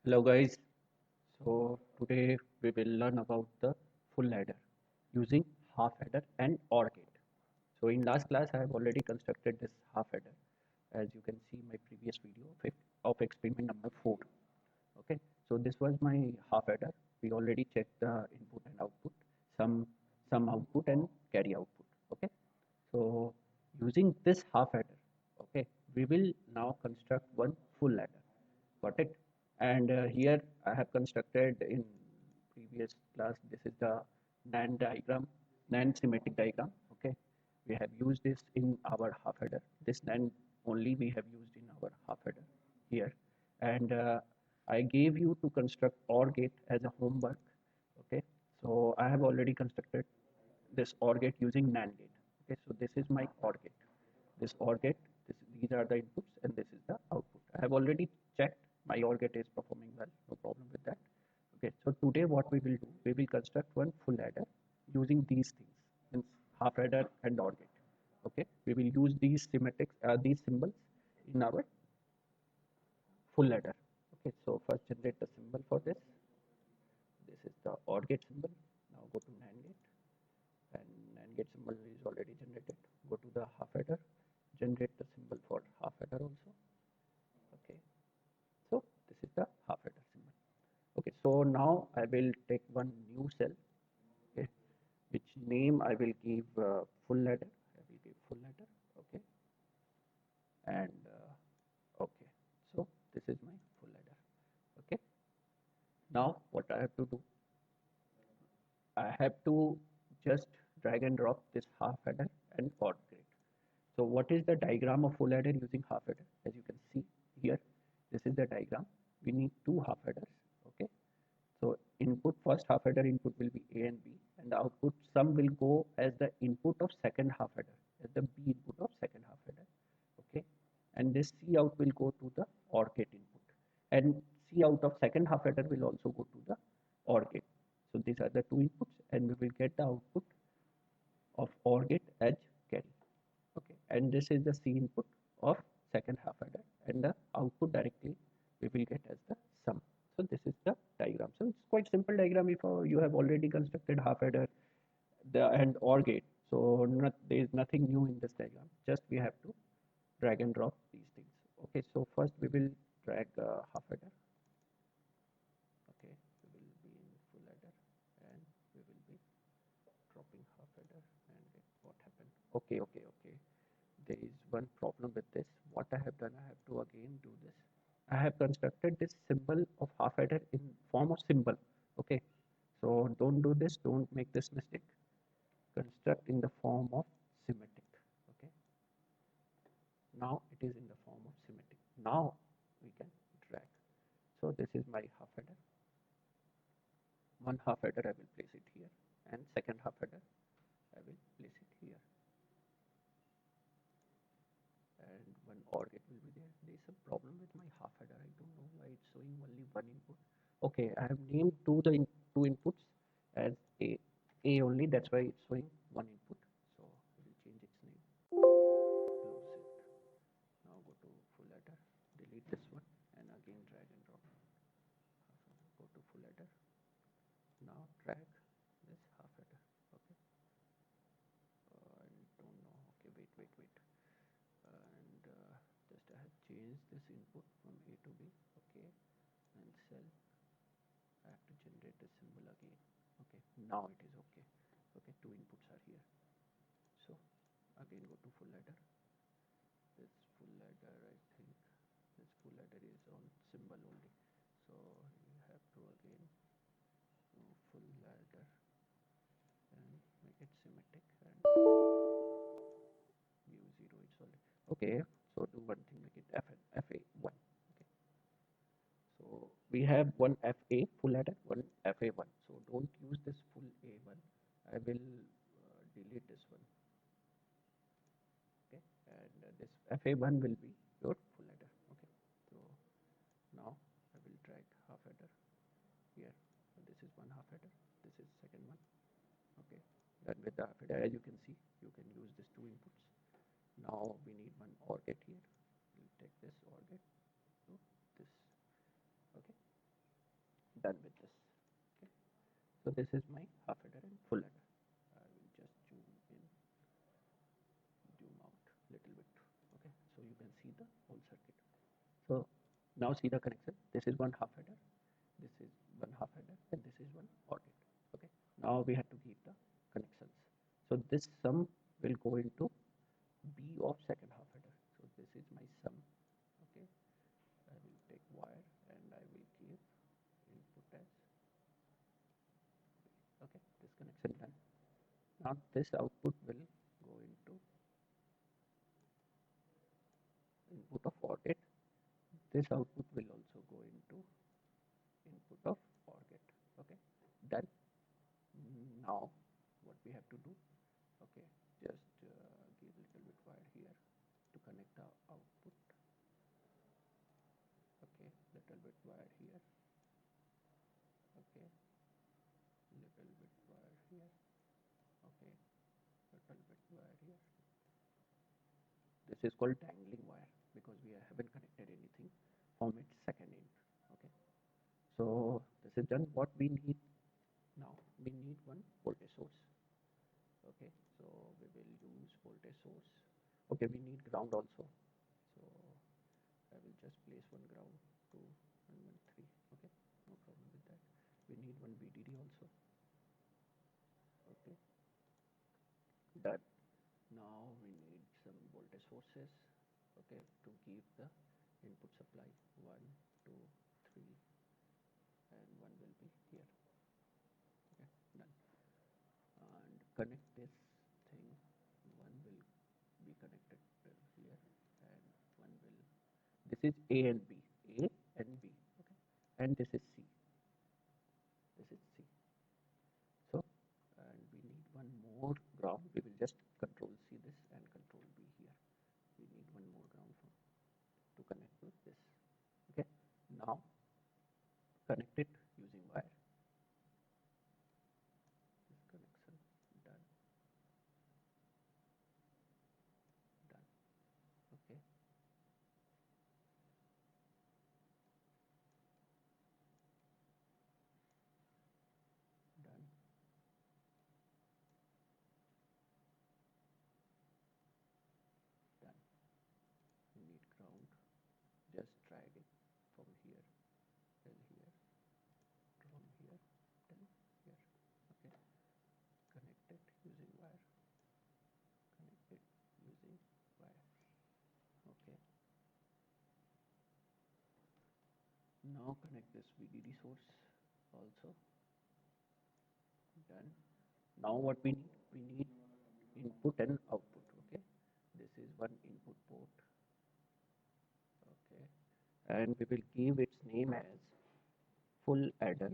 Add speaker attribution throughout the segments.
Speaker 1: Hello guys, so today we will learn about the full adder using half adder and OR gate. So in last class I have already constructed this half adder as you can see my previous video of experiment number 4. Okay, so this was my half adder. We already checked the input and output, some output and carry output. Okay, so using this half adder, okay, we will now construct one full adder. Got it? And here I have constructed in previous class. This is the NAND diagram, NAND schematic diagram. Okay, we have used this in our half header. This NAND only we have used in our half header here. And I gave you to construct OR gate as a homework. Okay, so I have already constructed this OR gate using NAND gate. Okay, so this is my OR gate. This OR gate, these are the inputs and this is the output. I have already checked my OR gate is performing well, no problem with that. Okay, so today what we will do, we will construct one full adder using these things, means half adder and OR gate. Okay, we will use these schematics, these symbols in our full adder. Okay, so first generate the symbol for this. This is the OR gate symbol. Now go to NAND gate, and NAND gate symbol is already generated. Go to the half adder, generate the symbol for half adder also. Okay, so this is the half adder symbol. Okay, so now I will take one new cell. Okay, which name I will give full adder. I will give full adder. Okay, and okay, so this is my full adder. Okay, now what I have to do, I have to just drag and drop this half adder and OR gate. So what is the diagram of full adder using half adder? As you can see here, this is the diagram. We need two half adders. Okay, so input first half adder input will be A and B, and the output sum will go as the input of second half adder, as the B input of second half adder. Okay, and this C out will go to the OR gate input, and C out of second half adder will also go to the OR gate. So these are the two inputs, and we will get the output of OR gate as carry. Okay, and this is the C input of second half adder, and the output directly we will get as the sum. So this is the diagram. So it's quite simple diagram if you have already constructed half adder and OR gate. So there is nothing new in this diagram. Just we have to drag and drop these things. Okay, so first we will drag half adder. Okay, we will be in full adder, and we will be dropping half adder, and what happened? Okay. There is one problem with this. What I have done, I have to again do this. I have constructed this symbol of half adder in form of symbol. Okay, so don't do this, don't make this mistake. Construct in the form of symmetric. Okay, now it is in the form of symmetric. Now we can drag. So this is my half adder. One half adder I will place it here, and second half adder I will place it here, and one OR gate will be there. There is a problem with my half adder. I don't know why it's showing only one input. Okay, I have named two inputs as A only. That's why it's showing one input. So I will change its name. Close it. Now go to full adder. Delete this one, and again drag and drop. Go to full adder. Now drag this half adder. Okay. I don't know. Okay, wait. And just I have changed this input from A to B. Okay, and cell I have to generate the symbol again. Okay, now it is okay. Okay, two inputs are here. So again go to full adder. This full adder, I think this full adder is on symbol only. So you have to again do full adder and make it symmetric and view 0. It's only okay. So do one thing, make it FA1. Okay. So we have one FA full adder, one FA1. So don't use this full A1. I will delete this one. Okay, and this FA1 will be your full adder. Okay, so now I will drag half adder here. So this is one half adder. This is second one. Okay, then with the half adder, as you can see, you can use these two inputs. Now we need one OR gate here. We'll take this OR gate to this. Okay, done with this. Okay, so this is my half adder and full adder. I will just zoom in, zoom out a little bit. Okay, so you can see the whole circuit. So now see the connection. This is one half adder, this is one half adder, and this is one OR gate. Okay, now we have to keep the connections. So this sum will go into B of second half adder. So this is my sum. Okay, I will take wire and I will give input as B. Okay, this connection done. Now this output will go into input of OR gate. This output will also go into input of OR gate. Okay, done. Now what we have to do? Okay, just give a little bit wire here to connect the output. Okay, little bit wire here. Okay, little bit wire here. Okay, little bit wire here. This is called dangling wire because we haven't connected anything from its second end. Okay, so this is done. What we need now, we need one voltage source. Okay, so we will use voltage source. Okay, we need ground also, so I will just place one ground, 2 and 1 3. Okay, no problem with that. We need one VDD also. Okay, done. Now we need some voltage sources. Okay, to give the input supply, 1 2 3, and one will be here. Okay, done. And connect this thing. One will be connected here, and one will, this is A and B, A and B. Okay, and this is C, this is C. So, and we need one more ground. We will just control C this and control B here. We need one more ground from to connect with this. Okay, now connect it using wire. This connection done, done. Okay, done, done. We need ground. Just drag it from here till here, from here till here. Okay, connect it using wire, connect it using wire. Okay, now connect this VDD source also. Done. Now what we need? We need input and output. Okay, this is one input port. Okay, and we will give its name as full adder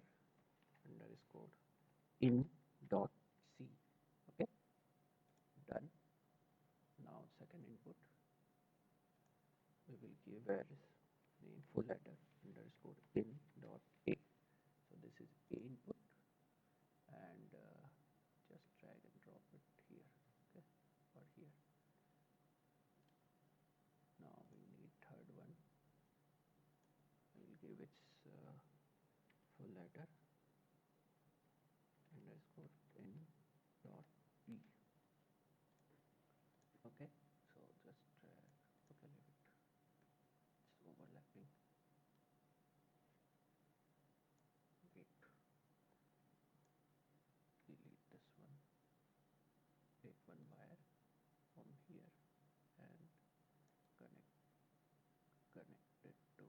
Speaker 1: underscore in dot C. Okay, done. Now second input we will give as name full adder underscore in dot A. So this is A input, and just drag and drop it here. Okay, or here. Now we need third one. We will give its full adder underscore in dot B. Okay, so just drag. Okay, leave it. It's overlapping. Wait, delete this one. Take one wire from here and connect it to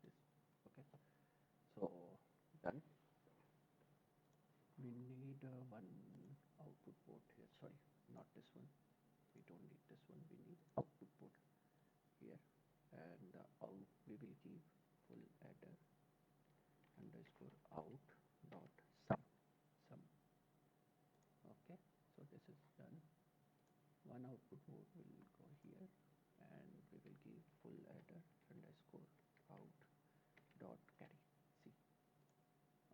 Speaker 1: this. Okay, so done. We need one output port here. Sorry, not this one. We don't need this one. We need output port here, and out we will give full adder underscore out dot sum. Okay, so this is done. One output port will go here, and we will give full adder underscore out dot carry C.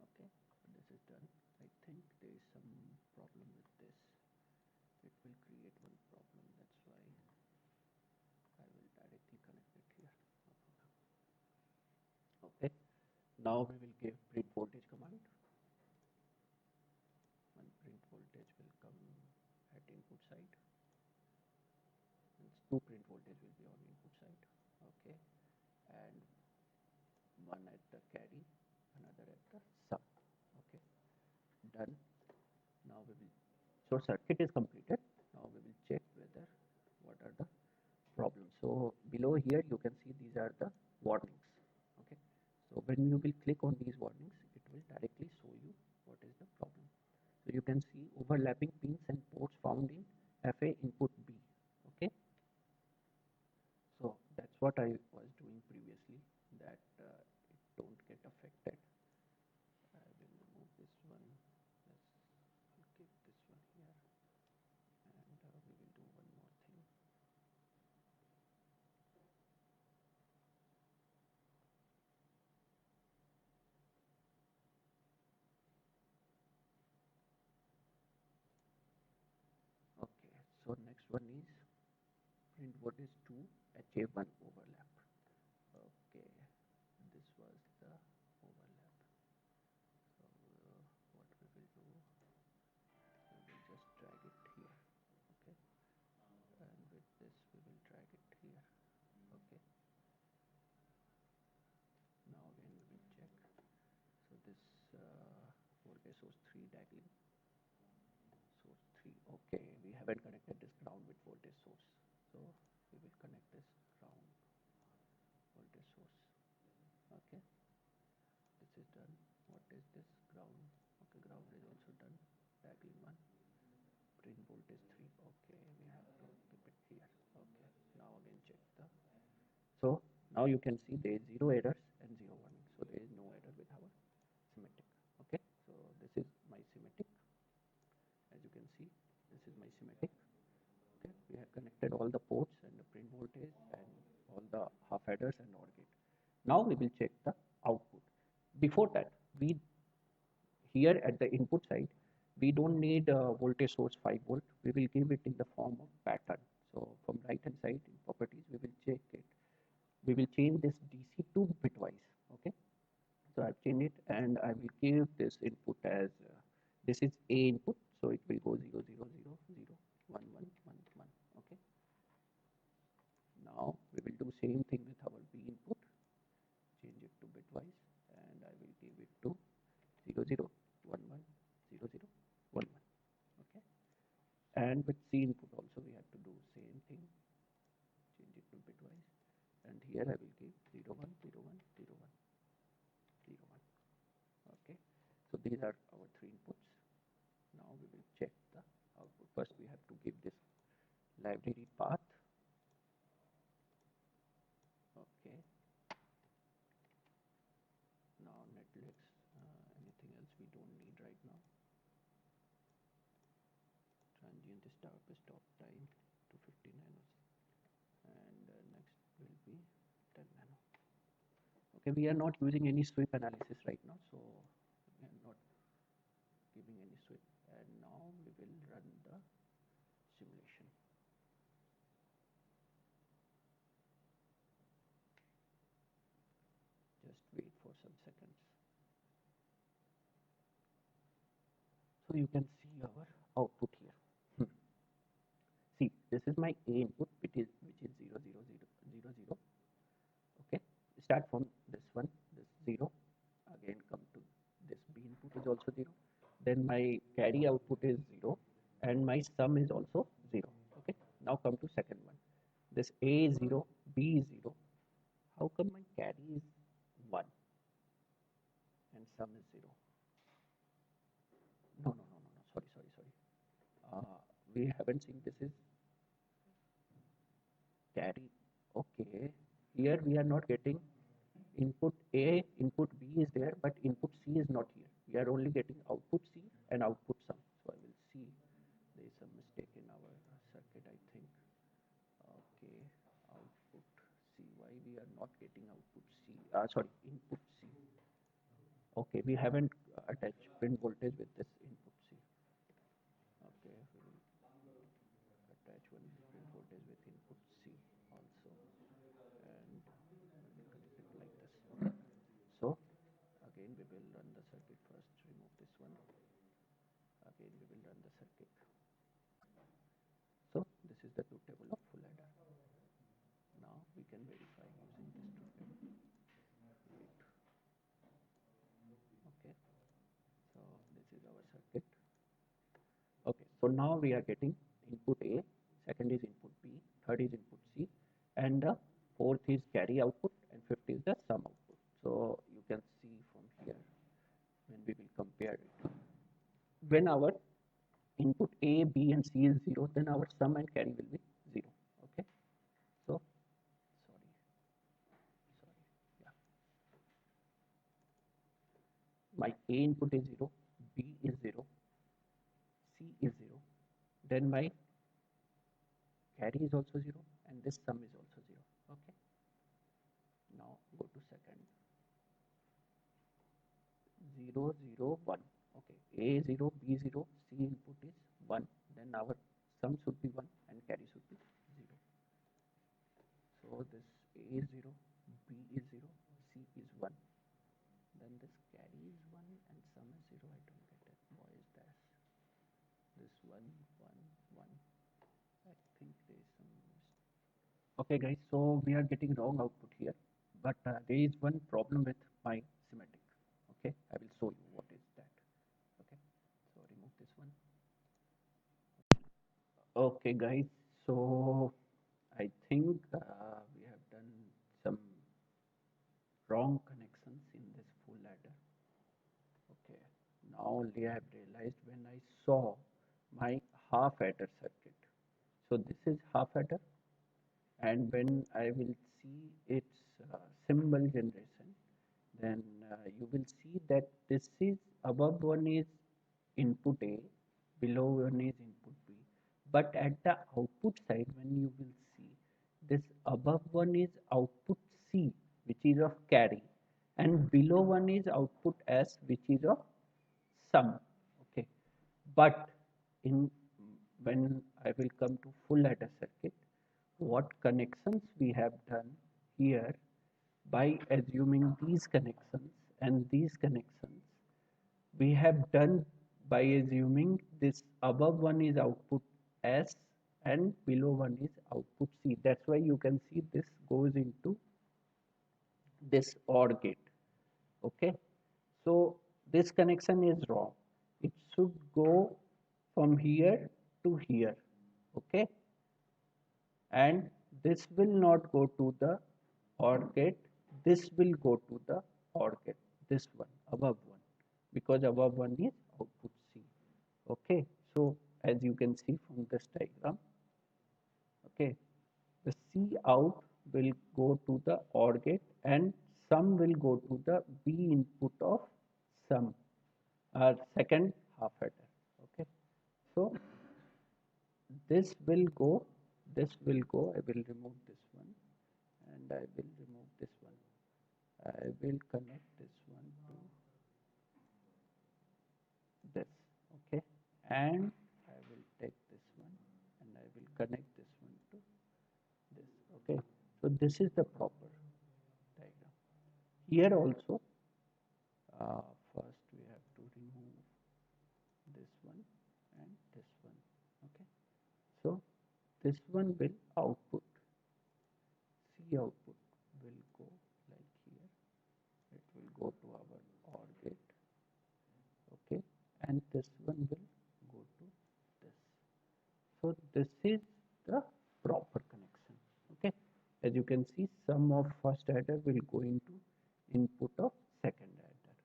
Speaker 1: Okay, so this is done. I think there is some problem with this. It will create one problem. That's why I will directly connect it here. No problem. Now we will give print voltage command, and print voltage will come at input side, and two print voltage will be on input side. Okay, and one at the carry, another at the sum. Okay, done. Now we will, so circuit is completed. Now we will check whether what are the problems. So below here you can see these are the warnings. Okay, so when you will click on these warnings, it will directly show you what is the problem. So you can see overlapping pins and ports found in FA input B. Okay, so that's what I was doing previously, that it don't get affected. I will remove this one. Let's keep this one here, and we will do one more thing. Okay, so next one is print what is 2 HA1 overlap. Okay, this was the overlap. So what we will do, we will just drag it here. Okay, and with this we will drag it here. Okay, now again we will check. So this voltage source 3 diagonal, source 3. Okay, we haven't connected this ground with voltage source, so we will connect this ground voltage source. Okay, this is done. What is this ground? Okay, ground is also done. Diagonal 1, print voltage 3. Okay, we have to keep it here. Okay, now again check the, so now you can see there is 0 errors and 0 warning, so there is no error with our schematic. Okay, so this is my schematic. As you can see, this is my schematic. Okay, we have connected all the ports and the print voltage and all the half adders and OR gate. Now we will check the output. Before that, we here at the input side, we don't need a voltage source 5 volt. We will give it in the form of pattern. So from right hand side in properties, we will check it. We will change this DC to bitwise. Okay, so I've changed it, and I will give this input as this is A input, so it will go 0 0 0 0 1 1 1 1. Okay, now we will do same thing with our B input, change it to bitwise, and I will give it to 0 0 1 1 0 0 1 1. Okay, and with C input also we have to do same thing, change it to bitwise, and here I will give 0 1 0 1 0 1 0 1. Okay, so these are our three inputs. Now we will check the output. First we have to give this library path. Okay, now netlix, anything else we don't need right now. Transient stop time to 50 nanos, and next will be 10 nano. Okay, we are not using any sweep analysis right now, so we are not giving any sweep, and now we will run the simulation. Just wait for some seconds. So you can see our output here. See, this is my A input, which is 0 0 0 0 0. Okay, start from this one, this 0, again come to this B input is also 0, then my carry output is 0, and my sum is also 0. Okay, now come to second one, this A is 0, B is 0. How come my carry is 1 and sum is 0? No, no, no, no, no, sorry. We haven't seen this is carry. Okay, here we are not getting input A, input B is there, but input C is not here. We are only getting output C and output sum. So I will see there is some mistake in our circuit, I think. Okay, output C. Why we are not getting output C? Sorry, input C. Okay, we haven't attached pin voltage with this input C. Okay, we will attach one pin voltage with input C also, and we will connect it like this. So and run the circuit. So this is the truth table of full adder. Now we can verify using this truth table. Wait. Okay, so this is our circuit. Okay, so now we are getting input A, second is input B, third is input C, and the fourth is carry output, and fifth is the sum output. So you can see from here when we will compare it. When our input A, B, and C is 0, then our sum and carry will be 0. Okay, so yeah, my A input is 0, B is 0, C is 0, then my carry is also 0, and this sum is also 0. Okay, now go to second. 0 0 1. Okay, A 0, B 0, C input is 1, then our sum should be 1 and carry should be 0. So this A is 0, B is 0, C is 1, then this carry is 1 and sum is 0. I don't get it. Why is that? This 1 1 1. I think there is some mistake. Okay guys, so we are getting wrong output here, but there is one problem with my schematic. Okay, I will show you what is that. Okay, so remove this one. Okay guys, so I think we have done some wrong connections in this full ladder. Okay, now only I have realized when I saw my half adder circuit. So this is half adder, and when I will see its symbol generation, then you will see that this is above one is input A, below one is input B, but at the output side when you will see this above one is output C, which is of carry, and below one is output S, which is of sum. Okay, but in when I will come to full adder circuit, what connections we have done here by assuming these connections and these connections we have done by assuming this above one is output S and below one is output C. That's why you can see this goes into this OR gate. Okay, so this connection is wrong. It should go from here to here. Okay, and this will not go to the OR gate, this will go to the OR gate, this one above one, because above one is output C. Okay, so as you can see from this diagram, okay, the C out will go to the OR gate and sum will go to the B input of sum, second half adder. Okay, so this will go, this will go, I will remove this one and I will remove this one. I will connect this one to this. Okay, and I will take this one and I will connect this one to this. Okay, so this is the proper diagram. Here also, first we have to remove this one and this one. Okay, so this one will output, C output will go like here, it will go to our OR gate. Okay, and this one will go to this. So this is the proper connection. Okay, as you can see, sum of first adder will go into input of second adder.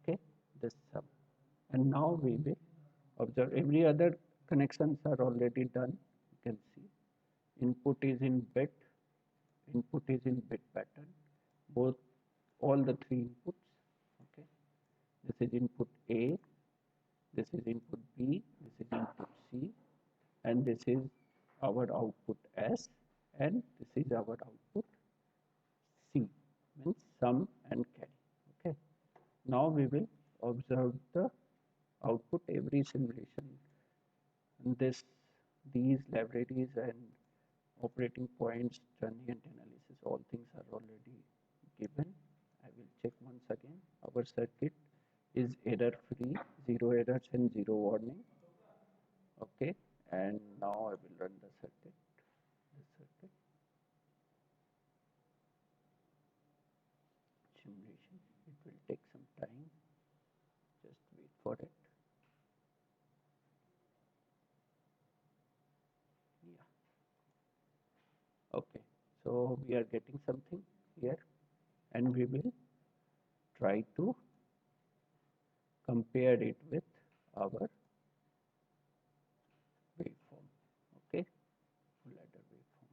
Speaker 1: Okay, this sum, and now we will observe every other connections are already done. You can see input is in bit, input is in bit pattern, both all the three inputs. Okay, this is input A, this is input B, this is input C, and this is our output S, and this is our output C, means sum and carry. Okay, now we will observe the output every simulation. This, these libraries and operating points, transient analysis, all things are already given. I will check once again. Our circuit is error free, zero errors and zero warning. Okay, and now I will run the circuit. Simulation. It will take some time. Just wait for it. Yeah. Okay. So we are getting something here, and we will try to compare it with our waveform. Okay. Full adder waveform.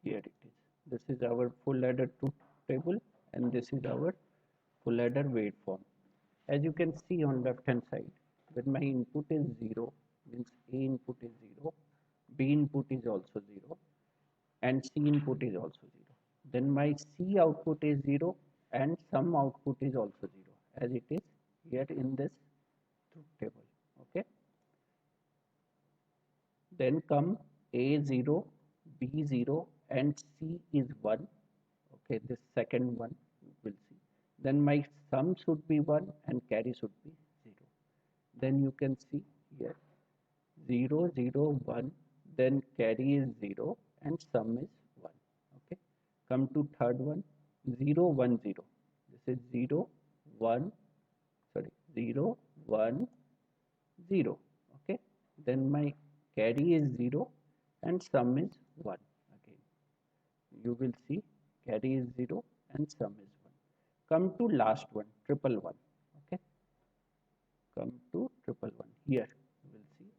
Speaker 1: Here it is. This is our full adder truth table, and this is our full adder waveform. As you can see on left hand side, when my input is 0, means A input is 0, B input is also 0, and C input is also 0. Then my C output is 0 and some output is also 0, as it is here in this truth table. Okay. Then come A0, B0 and C is 1. Okay, this second one you will see. Then my sum should be 1 and carry should be 0. Then you can see here 0, 0, 1, then carry is 0 and sum is 1. Okay, come to third one, 0, 1, 0. This is 0, 1, sorry, 0, 1, 0. Okay, then my carry is 0 and sum is 1. Again, you will see carry is 0 and sum is 1. Come to last one, triple 1. Okay, come to triple 1. Here you will see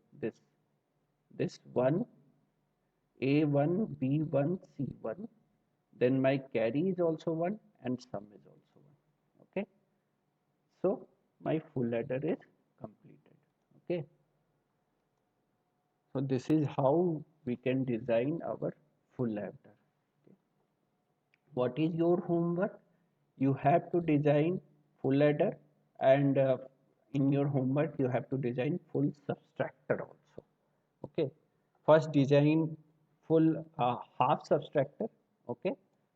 Speaker 1: this one, A1, B1, C1. Then my carry is also 1 and sum is also 1. Okay, so my full adder is completed. Okay, so this is how we can design our full adder. Okay. What is your homework? You have to design full adder, and in your homework you have to design full subtractor also. Okay, first design full half subtractor. Okay,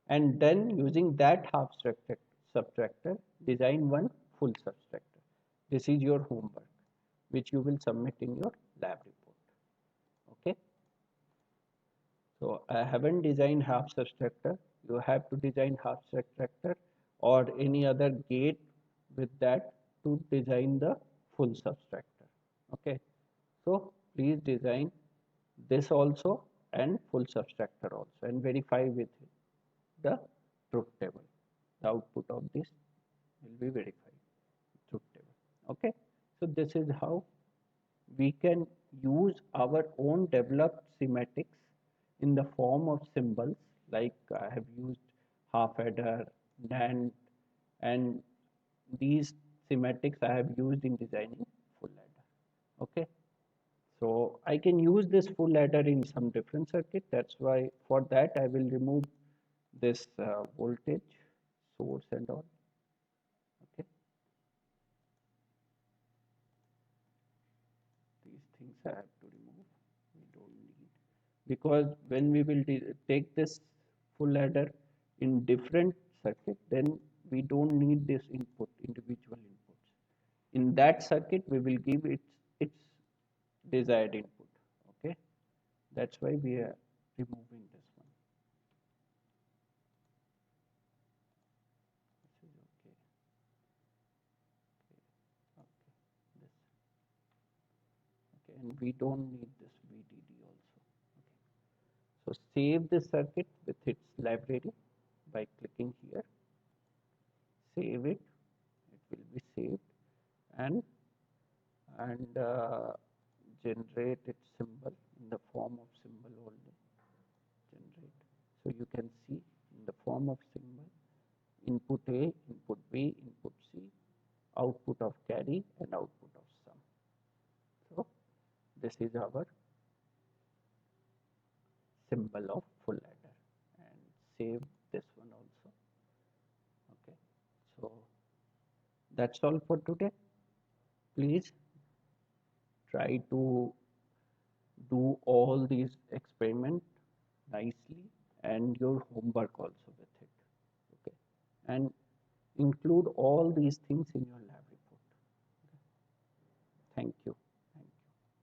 Speaker 1: and then using that half subtractor design one full subtractor. This is your homework which you will submit in your lab report. Okay, so I haven't designed half subtractor. You have to design half subtractor or any other gate with that to design the full subtractor. Okay, so please design this also and full subtractor also, and verify with the truth table. The output of this will be verified truth table. Okay, so this is how we can use our own developed schematics in the form of symbols, like I have used half adder, NAND, and these schematics I have used in designing full adder. Okay, so I can use this full adder in some different circuit. That's why for that I will remove this voltage source and all. Okay, these things I have to remove. We don't need, because when we will take this full adder in different circuit, then we don't need this input, individual inputs. In that circuit we will give its desired input. Okay, that's why we are removing this one. This is okay. Okay, this. Okay, and we don't need this VDD also. Okay, so save this circuit with its library by clicking here. Save it. It will be saved, and generate its symbol in the form of symbol only. Generate. So you can see in the form of symbol, input A, input B, input C, output of carry and output of sum. So this is our symbol of full adder, and save this one also. Okay, so that's all for today. Please try to do all these experiments nicely and your homework also with it. Okay, and Include all these things in your lab report. Thank you.